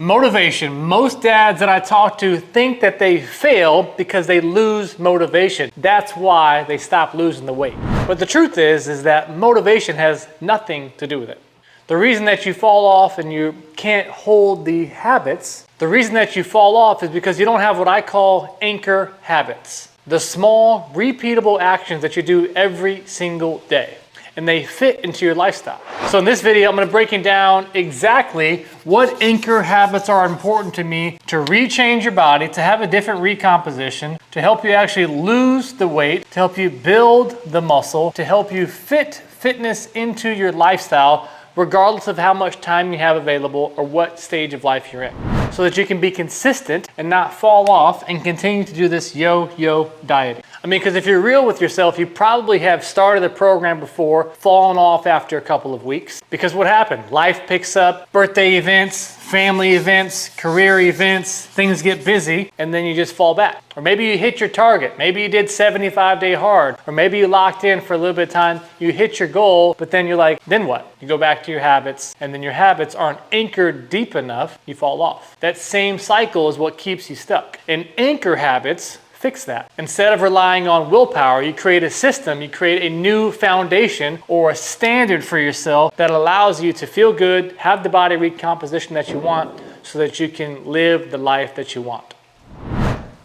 Motivation. Most dads that I talk to think that they fail because they lose motivation. That's why they stop losing the weight. But the truth is that motivation has nothing to do with it. The reason that you fall off and you can't hold the habits, the reason that you fall off is because you don't have what I call anchor habits. The small, repeatable actions that you do every single day. And they fit into your lifestyle. So in this video, I'm going to break down exactly what anchor habits are important to me to rechange your body, to have a different recomposition, to help you actually lose the weight, to help you build the muscle, to help you fit fitness into your lifestyle, regardless of how much time you have available or what stage of life you're in, so that you can be consistent and not fall off and continue to do this yo-yo dieting. I mean, because if you're real with yourself, you probably have started the program before, fallen off after a couple of weeks. Because what happened? Life picks up, birthday events, family events, career events, things get busy, and then you just fall back. Or maybe you hit your target. Maybe you did 75-day hard. Or maybe you locked in for a little bit of time, you hit your goal, but then you're like, then what? You go back to your habits, and then your habits aren't anchored deep enough, you fall off. That same cycle is what keeps you stuck. And anchor habits fix that. Instead of relying on willpower, you create a system, you create a new foundation or a standard for yourself that allows you to feel good, have the body recomposition that you want so that you can live the life that you want.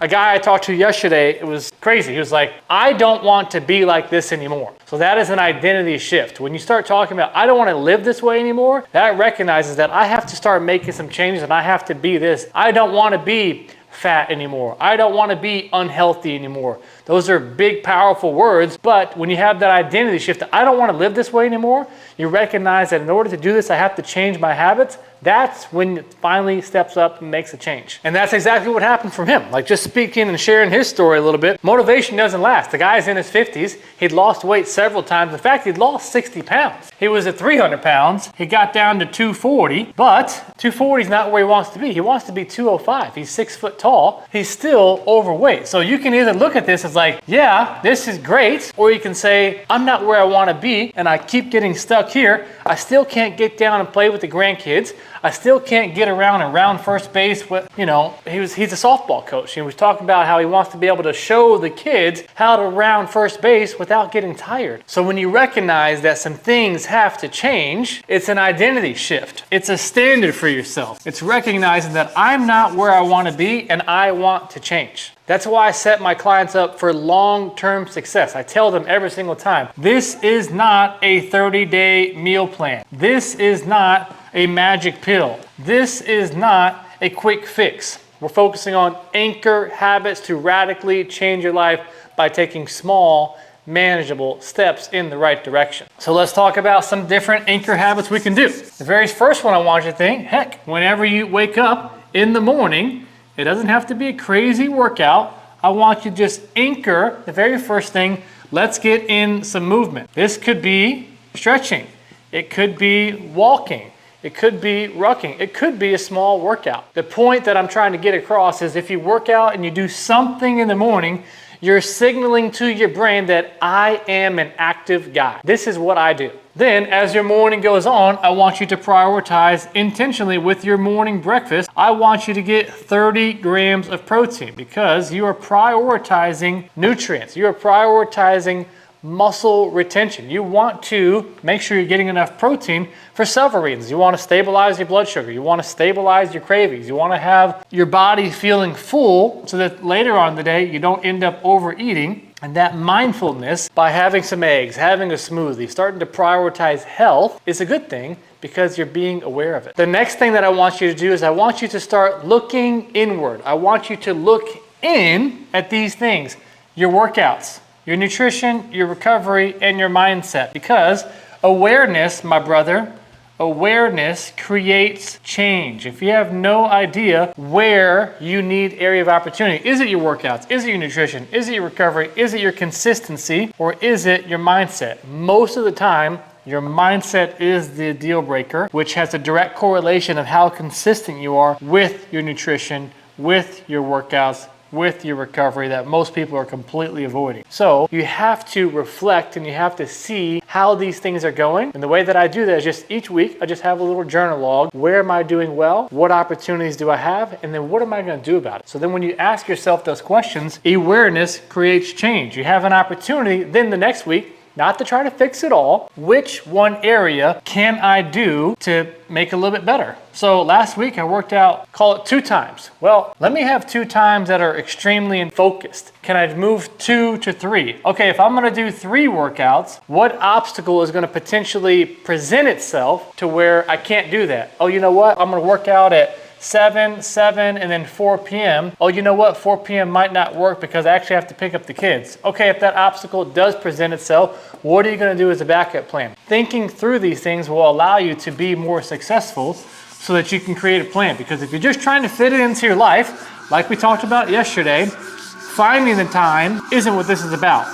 A guy I talked to yesterday, it was crazy. He was like, I don't want to be like this anymore. So that is an identity shift. When you start talking about, I don't want to live this way anymore, that recognizes that I have to start making some changes and I have to be this. I don't want to be fat anymore. I don't want to be unhealthy anymore. Those are big, powerful words, but when you have that identity shift, I don't want to live this way anymore, you recognize that in order to do this, I have to change my habits. That's when it finally steps up and makes a change. And that's exactly what happened from him. Like, just speaking and sharing his story a little bit, motivation doesn't last. The guy's in his 50s. He'd lost weight several times. In fact, he'd lost 60 pounds. He was at 300 pounds. He got down to 240, but 240 is not where he wants to be. He wants to be 205. He's 6 foot tall. He's still overweight. So you can either look at this as like, yeah, this is great, or you can say, I'm not where I want to be, and I keep getting stuck here. I still can't get down and play with the grandkids. I still can't get around first base with, he's a softball coach. He was talking about how he wants to be able to show the kids how to round first base without getting tired. So when you recognize that some things have to change, it's an identity shift. It's a standard for yourself. It's recognizing that I'm not where I want to be and I want to change. That's why I set my clients up for long-term success. I tell them every single time, this is not a 30-day meal plan. This is not a magic pill. This is not a quick fix. We're focusing on anchor habits to radically change your life by taking small, manageable steps in the right direction. So let's talk about some different anchor habits we can do. The very first one I want you to think, heck, whenever you wake up in the morning, it doesn't have to be a crazy workout. I want you to just anchor the very first thing. Let's get in some movement. This could be stretching. It could be walking. It could be rucking. It could be a small workout. The point that I'm trying to get across is if you work out and you do something in the morning, you're signaling to your brain that I am an active guy. This is what I do. Then, as your morning goes on, I want you to prioritize intentionally with your morning breakfast. I want you to get 30 grams of protein because you are prioritizing nutrients. You are prioritizing muscle retention. You want to make sure you're getting enough protein for several reasons. You want to stabilize your blood sugar. You want to stabilize your cravings. You want to have your body feeling full so that later on in the day you don't end up overeating. And that mindfulness, by having some eggs, having a smoothie, starting to prioritize health is a good thing because you're being aware of it. The next thing that I want you to do is I want you to start looking inward. I want you to look in at these things, your workouts, your nutrition, your recovery, and your mindset. Because awareness, my brother, awareness creates change. If you have no idea where you need area of opportunity, is it your workouts? Is it your nutrition? Is it your recovery? Is it your consistency? Or is it your mindset? Most of the time, your mindset is the deal breaker, which has a direct correlation of how consistent you are with your nutrition, with your workouts, with your recovery that most people are completely avoiding. So you have to reflect and you have to see how these things are going. And the way that I do that is just each week, I just have a little journal log. Where am I doing well? What opportunities do I have? And then what am I going to do about it? So then when you ask yourself those questions, awareness creates change. You have an opportunity then the next week, not to try to fix it all. Which one area can I do to make a little bit better? So last week I worked out, call it 2 times. Well, let me have 2 times that are extremely focused. Can I move 2 to 3? Okay, if I'm gonna do 3 workouts, what obstacle is gonna potentially present itself to where I can't do that? Oh, you know what? I'm gonna work out at 7, and then 4 p.m. Oh, you know what? 4 p.m. might not work because I actually have to pick up the kids. Okay, if that obstacle does present itself, what are you going to do as a backup plan? Thinking through these things will allow you to be more successful so that you can create a plan. Because if you're just trying to fit it into your life, like we talked about yesterday, finding the time isn't what this is about.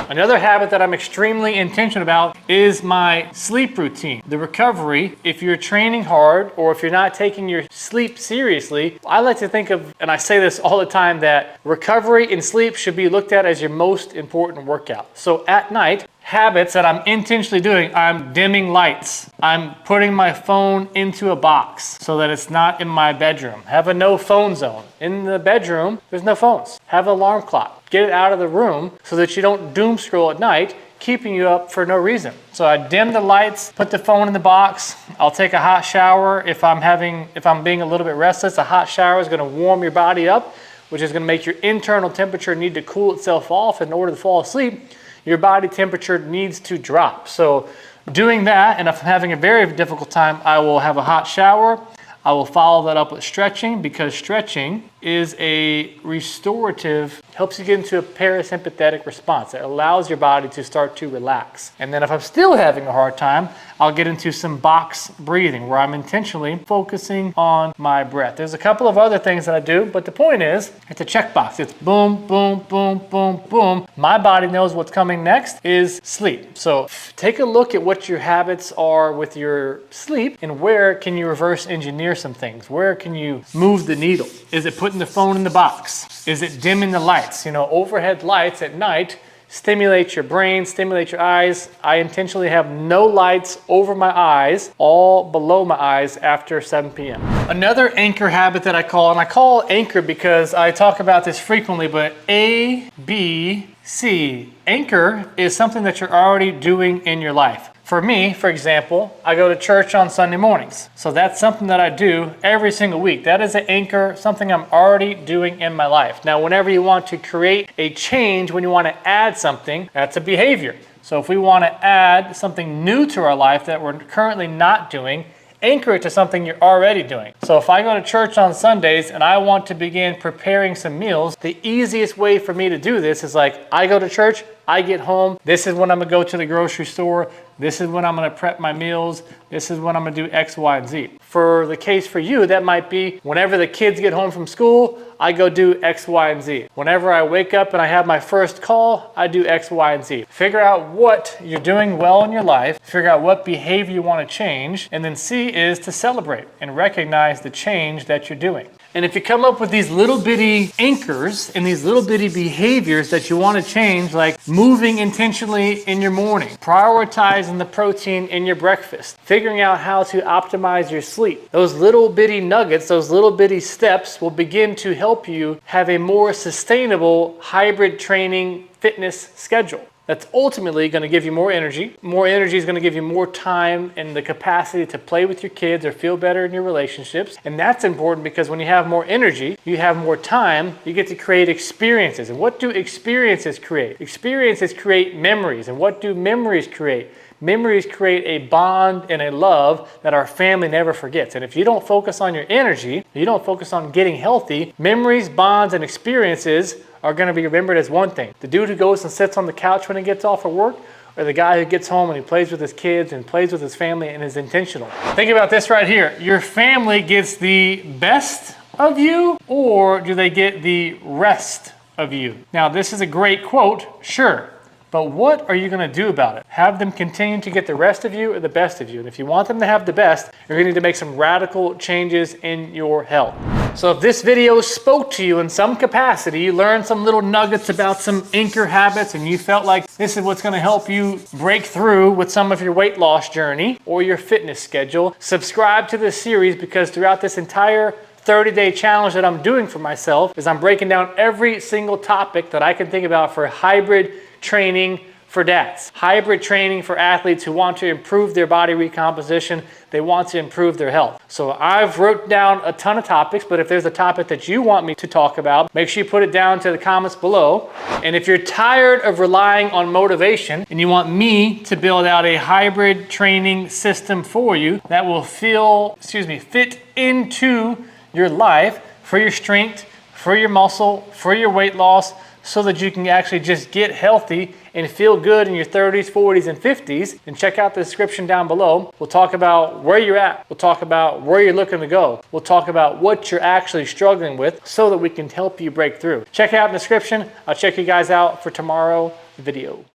Another habit that I'm extremely intentional about is my sleep routine. The recovery, if you're training hard or if you're not taking your sleep seriously, I like to think of, and I say this all the time, that recovery and sleep should be looked at as your most important workout. So at night, habits that I'm intentionally doing, I'm dimming lights. I'm putting my phone into a box so that it's not in my bedroom. Have a no phone zone. In the bedroom, there's no phones. Have an alarm clock. Get it out of the room so that you don't doom scroll at night, keeping you up for no reason. So I dim the lights, put the phone in the box. I'll take a hot shower if I'm being a little bit restless. A hot shower is going to warm your body up, which is going to make your internal temperature need to cool itself off in order to fall asleep. Your body temperature needs to drop. So doing that, and if I'm having a very difficult time, I will have a hot shower. I will follow that up with stretching, because stretching is a restorative, helps you get into a parasympathetic response. It allows your body to start to relax. And then if I'm still having a hard time, I'll get into some box breathing where I'm intentionally focusing on my breath. There's a couple of other things that I do, but the point is, it's a checkbox. It's boom, boom, boom, boom, boom. My body knows what's coming next is sleep. So take a look at what your habits are with your sleep and where can you reverse engineer some things? Where can you move the needle? Is it putting the phone in the box? Is it dimming the lights? You know, overhead lights at night stimulate your brain, stimulate your eyes. I intentionally have no lights over my eyes, all below my eyes after 7 p.m. Another anchor habit that I call anchor because I talk about this frequently, but A, B, C. Anchor is something that you're already doing in your life. For me, for example, I go to church on Sunday mornings. So that's something that I do every single week. That is an anchor, something I'm already doing in my life. Now, whenever you want to create a change, when you want to add something, that's a behavior. So if we want to add something new to our life that we're currently not doing, anchor it to something you're already doing. So if I go to church on Sundays and I want to begin preparing some meals, the easiest way for me to do this is like, I go to church, I get home, this is when I'm gonna go to the grocery store, this is when I'm gonna prep my meals, this is when I'm gonna do X, Y, and Z. For the case for you, that might be whenever the kids get home from school, I go do X, Y, and Z. Whenever I wake up and I have my first call, I do X, Y, and Z. Figure out what you're doing well in your life, figure out what behavior you want to change, and then C is to celebrate and recognize the change that you're doing. And if you come up with these little bitty anchors and these little bitty behaviors that you want to change, like moving intentionally in your morning, prioritizing the protein in your breakfast, figuring out how to optimize your sleep, those little bitty nuggets, those little bitty steps will begin to help you have a more sustainable hybrid training fitness schedule. That's ultimately going to give you more energy. More energy is going to give you more time and the capacity to play with your kids or feel better in your relationships. And that's important because when you have more energy, you have more time, you get to create experiences. And what do experiences create? Experiences create memories. And what do memories create? Memories create a bond and a love that our family never forgets. And if you don't focus on your energy, you don't focus on getting healthy, memories, bonds, and experiences are going to be remembered as one thing. The dude who goes and sits on the couch when he gets off of work, or the guy who gets home and he plays with his kids and plays with his family and is intentional. Think about this right here. Your family gets the best of you, or do they get the rest of you? Now, this is a great quote, sure. But what are you going to do about it? Have them continue to get the rest of you or the best of you? And if you want them to have the best, you're going to need to make some radical changes in your health. So if this video spoke to you in some capacity, you learned some little nuggets about some anchor habits and you felt like this is what's gonna help you break through with some of your weight loss journey or your fitness schedule, subscribe to this series, because throughout this entire 30-day challenge that I'm doing for myself is I'm breaking down every single topic that I can think about for hybrid training for dads, hybrid training for athletes who want to improve their body recomposition, they want to improve their health. So I've wrote down a ton of topics, but if there's a topic that you want me to talk about, make sure you put it down to the comments below. And if you're tired of relying on motivation and you want me to build out a hybrid training system for you that will fit into your life for your strength, for your muscle, for your weight loss, so that you can actually just get healthy and feel good in your 30s, 40s, and 50s, and check out the description down below. We'll talk about where you're at. We'll talk about where you're looking to go. We'll talk about what you're actually struggling with so that we can help you break through. Check out the description. I'll check you guys out for tomorrow's video.